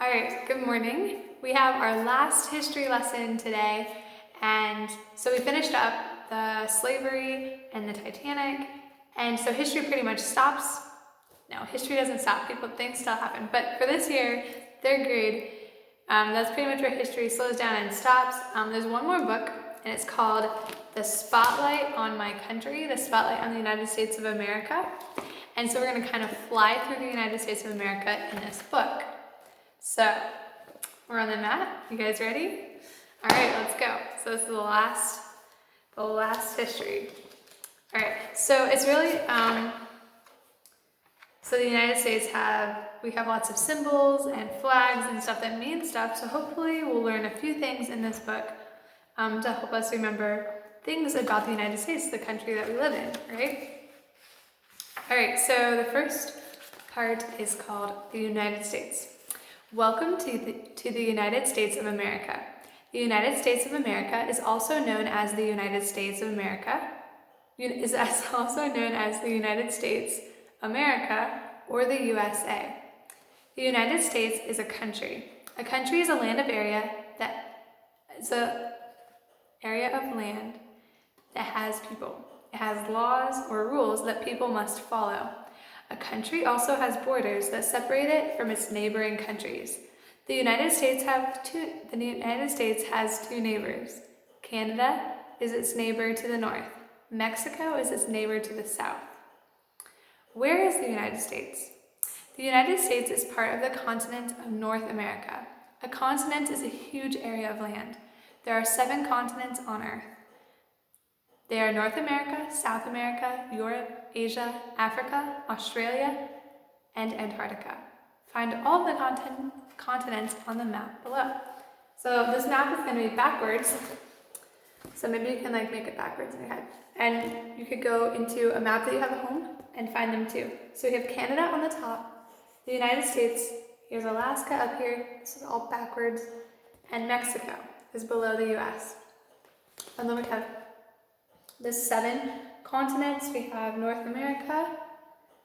All right, good morning. We have our last history lesson today, and so we finished up the slavery and the Titanic, and so history pretty much stops. No, history doesn't stop. Things still happen, but for this year, third grade, that's pretty much where history slows down and stops. There's one more book, and it's called The Spotlight on My Country, The Spotlight on the United States of America, and so we're going to kind of fly through the United States of America in this book. So, we're on the mat. You guys ready? All right, let's go. So this is the last history. All right, so it's really, so the United States we have lots of symbols and flags and stuff that mean stuff. So hopefully we'll learn a few things in this book to help us remember things about the United States, the country that we live in, right? All right, so the first part is called the United States. Welcome to the United States of America. The United States of America is also known as the United States of America, America, or the USA. The United States is a country. A country is a land of area that is a area of land that has people. It has laws or rules that people must follow. A country also has borders that separate it from its neighboring countries. The United States has two neighbors. Canada is its neighbor to the north. Mexico is its neighbor to the south. Where is the United States? The United States is part of the continent of North America. A continent is a huge area of land. There are 7 continents on Earth. They are North America, South America, Europe, Asia, Africa, Australia, and Antarctica. Find all of the continents on the map below. So this map is going to be backwards. So maybe you can make it backwards in your head. And you could go into a map that you have at home and find them too. So we have Canada on the top, the United States, here's Alaska up here, this is all backwards, and Mexico is below the US. And then we have the 7 continents. We have North America,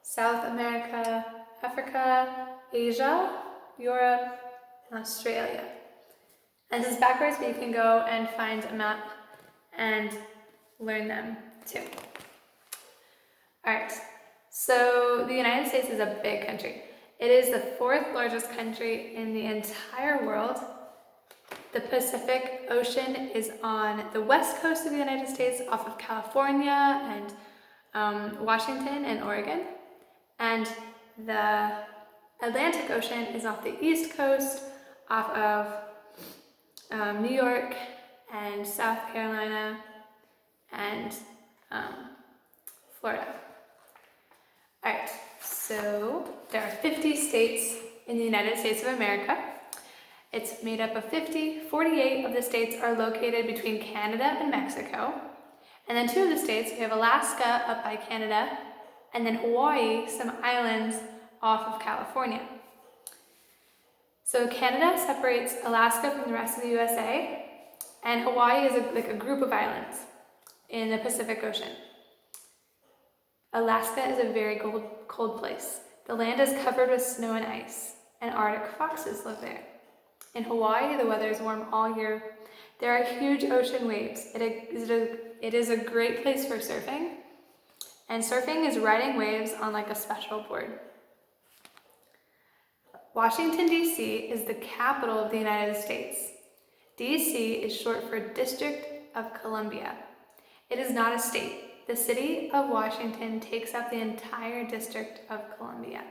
South America, Africa, Asia, Europe, and Australia. And this is backwards, but you can go and find a map and learn them too. All right, so the United States is a big country. It is the 4th largest country in the entire world. The Pacific Ocean is on the west coast of the United States, off of California and Washington and Oregon. And the Atlantic Ocean is off the east coast, off of New York and South Carolina and Florida. All right, so there are 50 states in the United States of America. It's made up of 48 of the states are located between Canada and Mexico. And then 2 of the states, we have Alaska up by Canada, and then Hawaii, some islands off of California. So Canada separates Alaska from the rest of the USA, and Hawaii is a group of islands in the Pacific Ocean. Alaska is a very cold place. The land is covered with snow and ice, and Arctic foxes live there. In Hawaii, the weather is warm all year. There are huge ocean waves. It is a great place for surfing, and surfing is riding waves on a special board. Washington, D.C. is the capital of the United States. D.C. is short for District of Columbia. It is not a state. The city of Washington takes up the entire District of Columbia.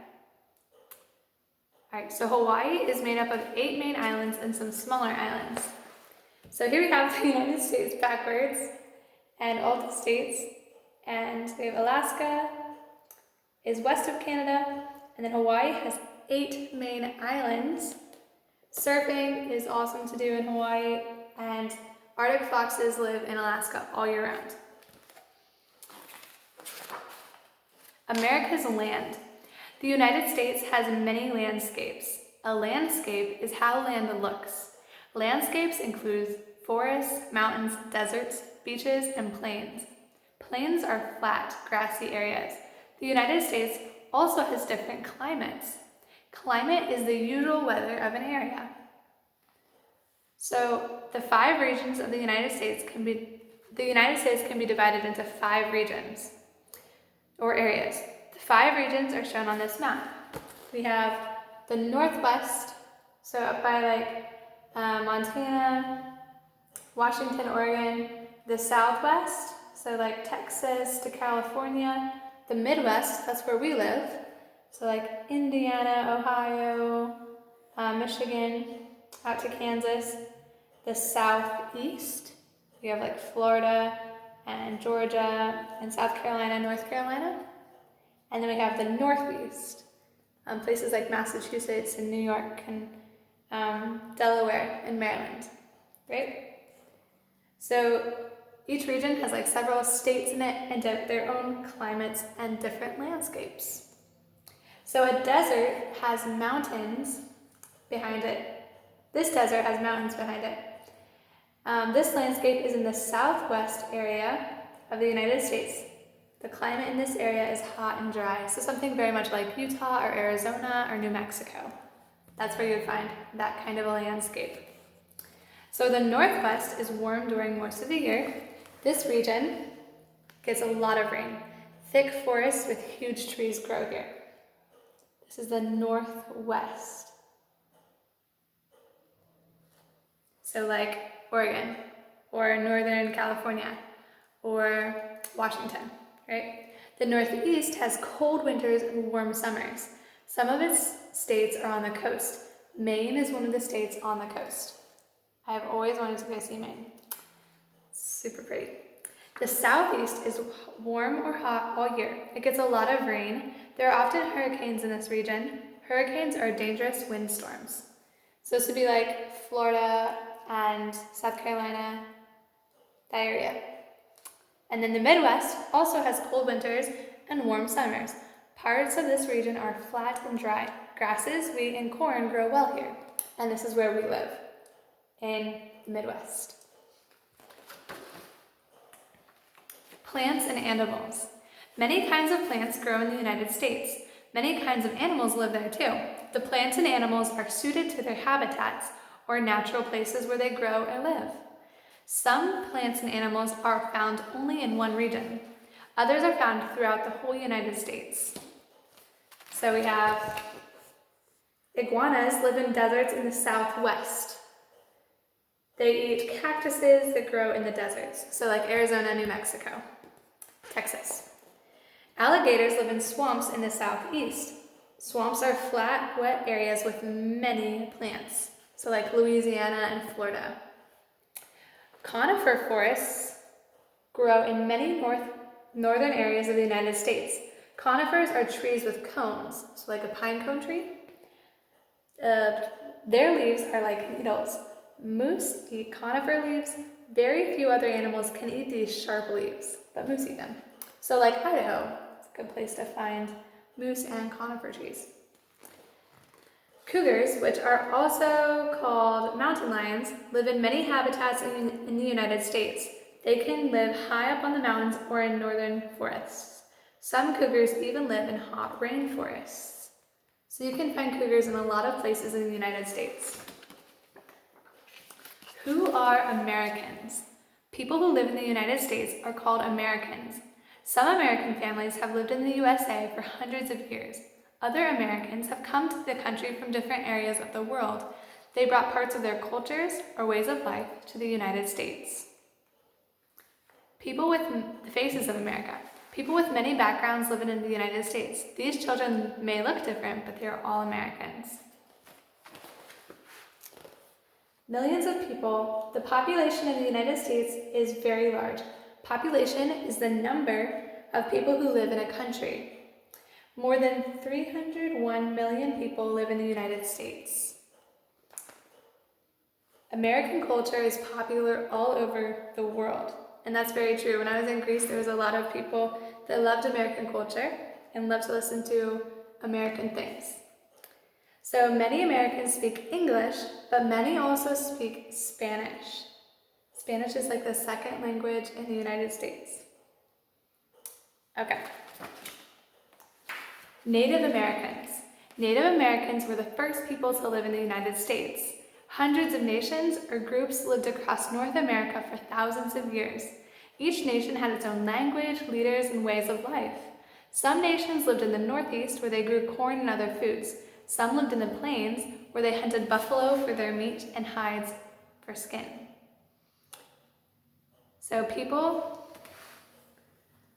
All right, so Hawaii is made up of 8 main islands and some smaller islands. So here we have the United States backwards and all the states. And we have Alaska is west of Canada, and then Hawaii has 8 main islands. Surfing is awesome to do in Hawaii, and Arctic foxes live in Alaska all year round. America's land. The United States has many landscapes. A landscape is how land looks. Landscapes include forests, mountains, deserts, beaches, and plains. Plains are flat, grassy areas. The United States also has different climates. Climate is the usual weather of an area. So the 5 regions of the United States can be divided into 5 regions or areas. The 5 regions are shown on this map. We have the Northwest, so up by like Montana, Washington, Oregon. The Southwest, so like Texas to California. The Midwest, that's where we live, so like Indiana, Ohio, Michigan, out to Kansas. The Southeast, we have like Florida and Georgia and South Carolina, North Carolina. And then we have the Northeast, places like Massachusetts and New York and Delaware and Maryland, right? So each region has like several states in it and their own climates and different landscapes. So a desert has mountains behind it. This desert has mountains behind it. This landscape is in the southwest area of the United States. The climate in this area is hot and dry, so something very much like Utah or Arizona or New Mexico. That's where you'd find that kind of a landscape. So the Northwest is warm during most of the year. This region gets a lot of rain. Thick forests with huge trees grow here. This is the Northwest. So like Oregon or Northern California or Washington, right? The Northeast has cold winters and warm summers. Some of its states are on the coast. Maine is one of the states on the coast. I've always wanted to go see Maine. Super pretty. The Southeast is warm or hot all year. It gets a lot of rain. There are often hurricanes in this region. Hurricanes are dangerous windstorms. So this would be like Florida and South Carolina, that area. And then the Midwest also has cold winters and warm summers. Parts of this region are flat and dry. Grasses, wheat, and corn grow well here. And this is where we live, in the Midwest. Plants and animals. Many kinds of plants grow in the United States. Many kinds of animals live there too. The plants and animals are suited to their habitats or natural places where they grow or live. Some plants and animals are found only in one region. Others are found throughout the whole United States. So we have iguanas live in deserts in the Southwest. They eat cactuses that grow in the deserts, so like Arizona, New Mexico, Texas. Alligators live in swamps in the Southeast. Swamps are flat, wet areas with many plants, so like Louisiana and Florida. Conifer forests grow in many northern areas of the United States. Conifers are trees with cones, so like a pine cone tree. Their leaves are like needles. Moose eat conifer leaves. Very few other animals can eat these sharp leaves, but moose eat them. So like Idaho, it's a good place to find moose and conifer trees. Cougars, which are also called mountain lions, live in many habitats in the United States. They can live high up on the mountains or in northern forests. Some cougars even live in hot rainforests. So you can find cougars in a lot of places in the United States. Who are Americans? People who live in the United States are called Americans. Some American families have lived in the USA for hundreds of years. Other Americans have come to the country from different areas of the world. They brought parts of their cultures or ways of life to the United States. People with the faces of America. People with many backgrounds living in the United States. These children may look different, but they are all Americans. Millions of people. The population of the United States is very large. Population is the number of people who live in a country. More than 301 million people live in the United States. American culture is popular all over the world. And that's very true. When I was in Greece, there was a lot of people that loved American culture and loved to listen to American things. So many Americans speak English, but many also speak Spanish. Spanish is like the second language in the United States. Okay. Native Americans. Native Americans were the first people to live in the United States. Hundreds of nations or groups lived across North America for thousands of years. Each nation had its own language, leaders, and ways of life. Some nations lived in the Northeast, where they grew corn and other foods. Some lived in the plains, where they hunted buffalo for their meat and hides for skin. So people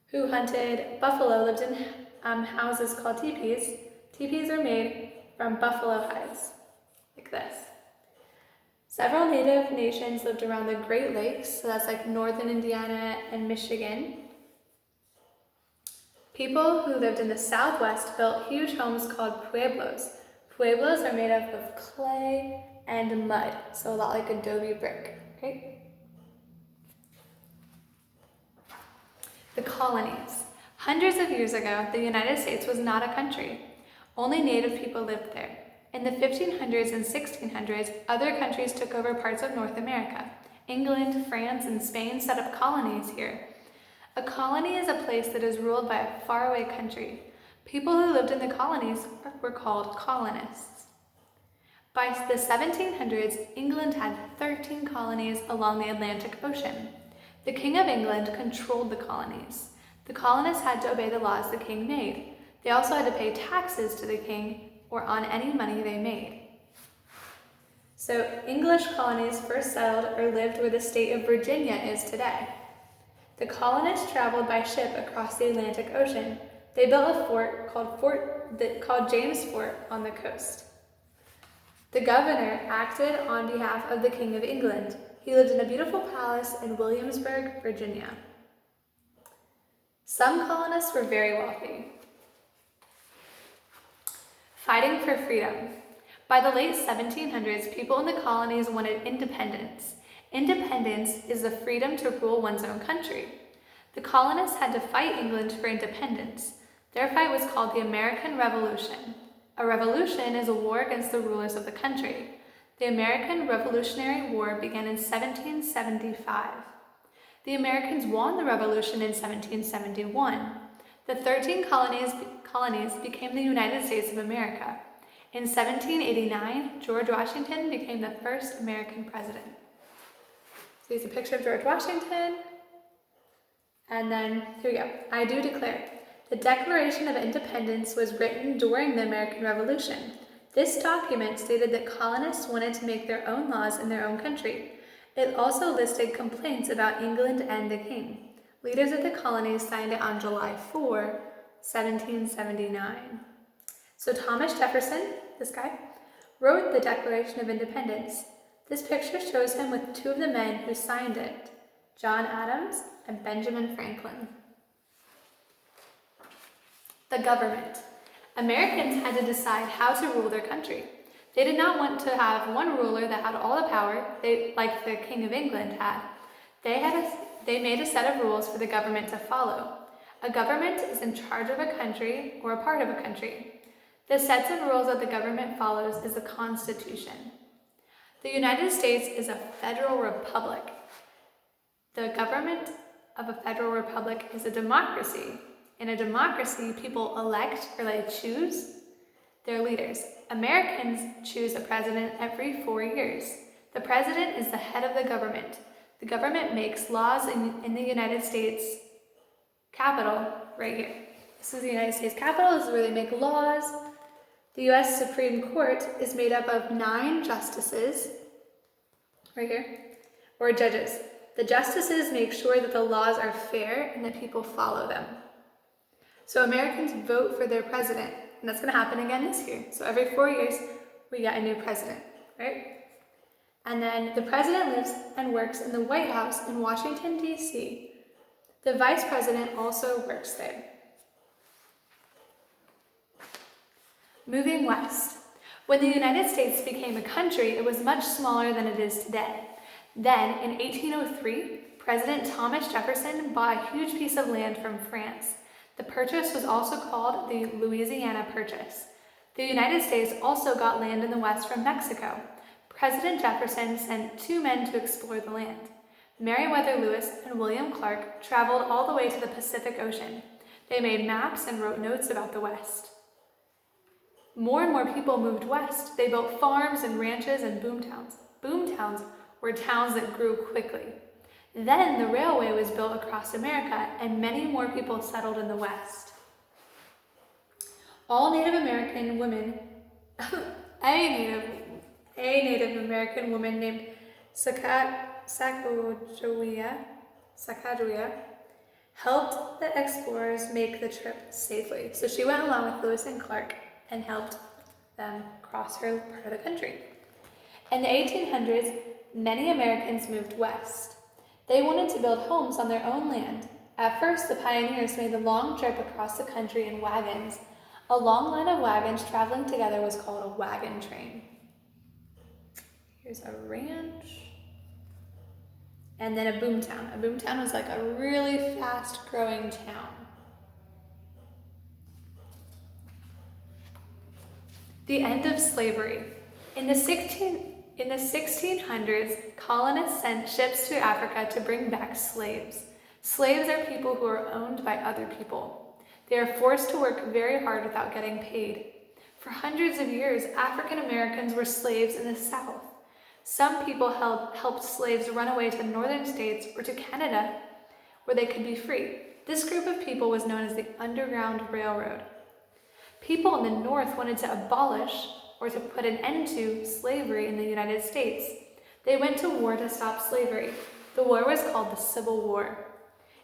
who hunted buffalo lived in houses called teepees. Teepees are made from buffalo hides, like this. Several native nations lived around the Great Lakes, so that's like northern Indiana and Michigan. People who lived in the Southwest built huge homes called pueblos. Pueblos are made up of clay and mud, so a lot like adobe brick, okay? The colonies. Hundreds of years ago, the United States was not a country. Only native people lived there. In the 1500s and 1600s, other countries took over parts of North America. England, France, and Spain set up colonies here. A colony is a place that is ruled by a faraway country. People who lived in the colonies were called colonists. By the 1700s, England had 13 colonies along the Atlantic Ocean. The King of England controlled the colonies. The colonists had to obey the laws the king made. They also had to pay taxes to the king or on any money they made. So English colonies first settled or lived where the state of Virginia is today. The colonists traveled by ship across the Atlantic Ocean. They built a fort called James Fort on the coast. The governor acted on behalf of the King of England. He lived in a beautiful palace in Williamsburg, Virginia. Some colonists were very wealthy. Fighting for freedom. By the late 1700s, people in the colonies wanted independence. Independence is the freedom to rule one's own country. The colonists had to fight England for independence. Their fight was called the American Revolution. A revolution is a war against the rulers of the country. The American Revolutionary War began in 1775. The Americans won the Revolution in 1771. The 13 colonies became the United States of America. In 1789, George Washington became the first American president. So here's a picture of George Washington. And then, here we go. I do declare. The Declaration of Independence was written during the American Revolution. This document stated that colonists wanted to make their own laws in their own country. It also listed complaints about England and the king. Leaders of the colonies signed it on July 4, 1779. So Thomas Jefferson, this guy, wrote the Declaration of Independence. This picture shows him with two of the men who signed it, John Adams and Benjamin Franklin. The government. Americans had to decide how to rule their country. They did not want to have one ruler that had all the power, like the King of England had. They made a set of rules for the government to follow. A government is in charge of a country or a part of a country. The sets of rules that the government follows is the Constitution. The United States is a federal republic. The government of a federal republic is a democracy. In a democracy, people elect or they choose their leaders. Americans choose a president every 4 years. The president is the head of the government. The government makes laws in the United States Capitol right here. This is the United States Capitol. This is where they make laws. The U.S. Supreme Court is made up of 9 justices, right here, or judges. The justices make sure that the laws are fair and that people follow them. So Americans vote for their president, and that's going to happen again this year. So every 4 years, we get a new president, right? And then the president lives and works in the White House in Washington, D.C. The vice president also works there. Moving west. When the United States became a country, it was much smaller than it is today. Then, in 1803, President Thomas Jefferson bought a huge piece of land from France. The purchase was also called the Louisiana Purchase. The United States also got land in the west from Mexico. President Jefferson sent 2 men to explore the land. Meriwether Lewis and William Clark traveled all the way to the Pacific Ocean. They made maps and wrote notes about the West. More and more people moved west. They built farms and ranches and boomtowns. Boomtowns were towns that grew quickly. Then the railway was built across America, and many more people settled in the west. All Native American women, a Native American woman named Sacagawea helped the explorers make the trip safely. So she went along with Lewis and Clark and helped them cross her part of the country. In the 1800s, many Americans moved west. They wanted to build homes on their own land. At first, the pioneers made the long trip across the country in wagons. A long line of wagons traveling together was called a wagon train. Here's a ranch. And then a boomtown. A boomtown was like a really fast-growing town. The end of slavery. In the 1600s, colonists sent ships to Africa to bring back slaves. Slaves are people who are owned by other people. They are forced to work very hard without getting paid. For hundreds of years, African Americans were slaves in the South. Some people helped slaves run away to the northern states or to Canada, where they could be free. This group of people was known as the Underground Railroad. People in the North wanted to abolish or to put an end to slavery in the United States. They went to war to stop slavery. The war was called the Civil War.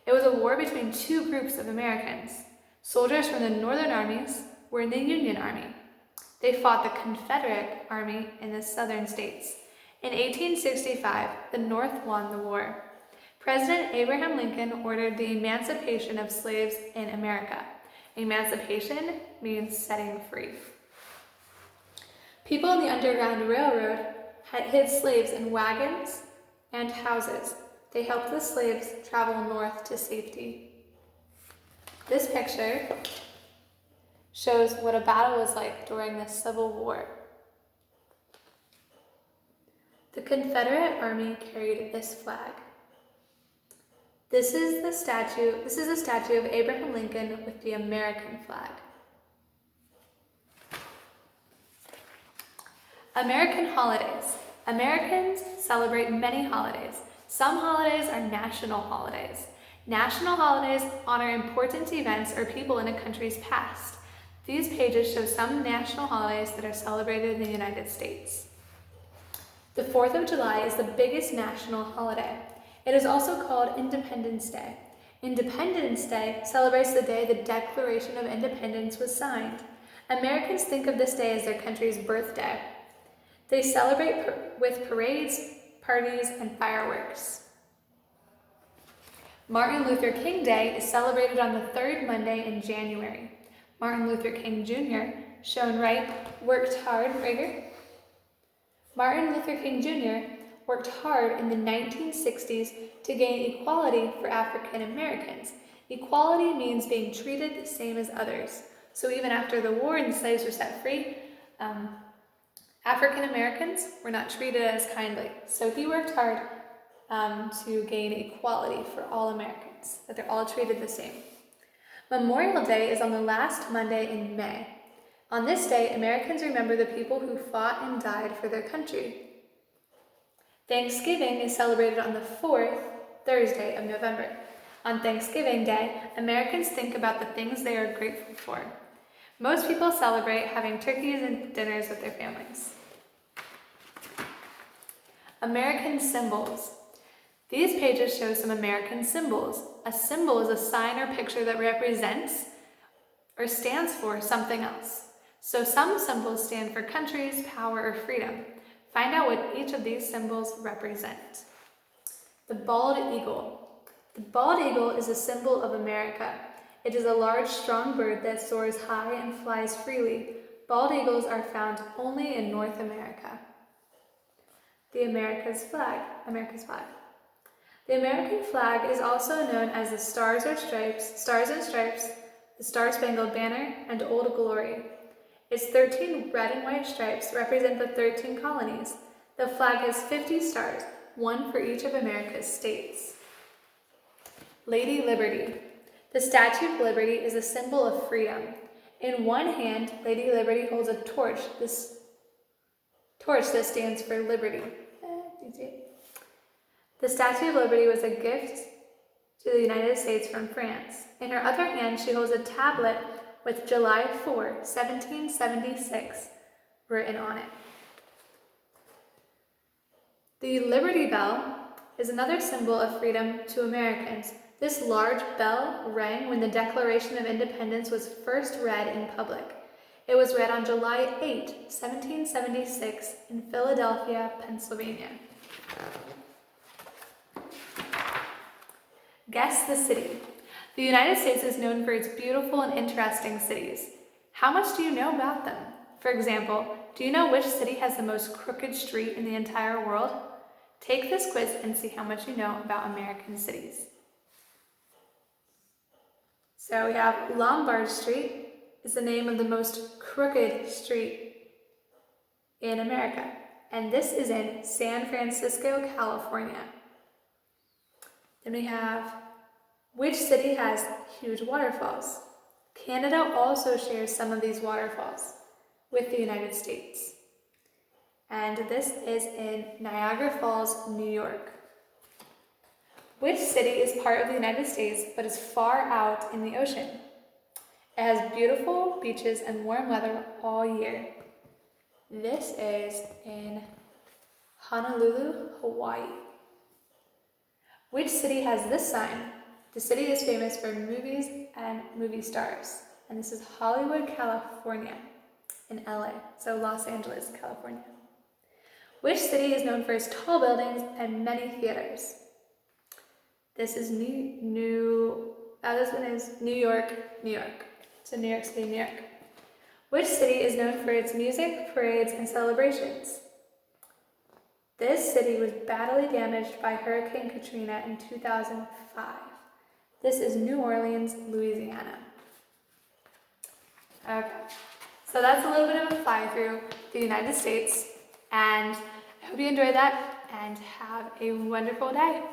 It was a war between two groups of Americans. Soldiers from the Northern armies were in the Union Army. They fought the Confederate Army in the Southern states. In 1865, the North won the war. President Abraham Lincoln ordered the emancipation of slaves in America. Emancipation means setting free. People in the Underground Railroad had hid slaves in wagons and houses. They helped the slaves travel north to safety. This picture shows what a battle was like during the Civil War. The Confederate Army carried this flag. This is a statue of Abraham Lincoln with the American flag. American holidays. Americans celebrate many holidays. Some holidays are national holidays. National holidays honor important events or people in a country's past. These pages show some national holidays that are celebrated in the United States. The 4th of July is the biggest national holiday. It is also called Independence Day. Independence Day celebrates the day the Declaration of Independence was signed. Americans think of this day as their country's birthday. They celebrate with parades, parties, and fireworks. Martin Luther King Day is celebrated on the third Monday in January. Martin Luther King Jr., shown worked hard in the 1960s to gain equality for African Americans. Equality means being treated the same as others. So even after the war and the slaves were set free, African Americans were not treated as kindly. So he worked hard to gain equality for all Americans, that they're all treated the same. Memorial Day is on the last Monday in May. On this day, Americans remember the people who fought and died for their country. Thanksgiving is celebrated on the 4th Thursday of November. On Thanksgiving Day, Americans think about the things they are grateful for. Most people celebrate having turkeys and dinners with their families. American symbols. These pages show some American symbols. A symbol is a sign or picture that represents or stands for something else. So some symbols stand for countries, power, or freedom. Find out what each of these symbols represent. The bald eagle. The bald eagle is a symbol of America. It is a large, strong bird that soars high and flies freely. Bald eagles are found only in North America. The America's flag. The American flag is also known as the Stars and Stripes, the Star-Spangled Banner, and Old Glory. Its 13 red and white stripes represent the 13 colonies. The flag has 50 stars, one for each of America's states. Lady Liberty. The Statue of Liberty is a symbol of freedom. In one hand, Lady Liberty holds a torch. This torch that stands for liberty. The Statue of Liberty was a gift to the United States from France. In her other hand, she holds a tablet with July 4, 1776 written on it. The Liberty Bell is another symbol of freedom to Americans. This large bell rang when the Declaration of Independence was first read in public. It was read on July 8, 1776 in Philadelphia, Pennsylvania. Guess the city. The United States is known for its beautiful and interesting cities. How much do you know about them? For example, do you know which city has the most crooked street in the entire world? Take this quiz and see how much you know about American cities. So we have Lombard Street is the name of the most crooked street in America. And this is in San Francisco, California. Then we have, which city has huge waterfalls? Canada also shares some of these waterfalls with the United States. And this is in Niagara Falls, New York. Which city is part of the United States but is far out in the ocean? It has beautiful beaches and warm weather all year. This is in Honolulu, Hawaii. Which city has this sign? The city is famous for movies and movie stars. And this is Hollywood, California, in LA, so Los Angeles, California. Which city is known for its tall buildings and many theaters? This is this one is New York, New York. So New York City, New York. Which city is known for its music, parades, and celebrations? This city was badly damaged by Hurricane Katrina in 2005. This is New Orleans, Louisiana. Okay, so that's a little bit of a fly through the United States, and I hope you enjoyed that and have a wonderful day.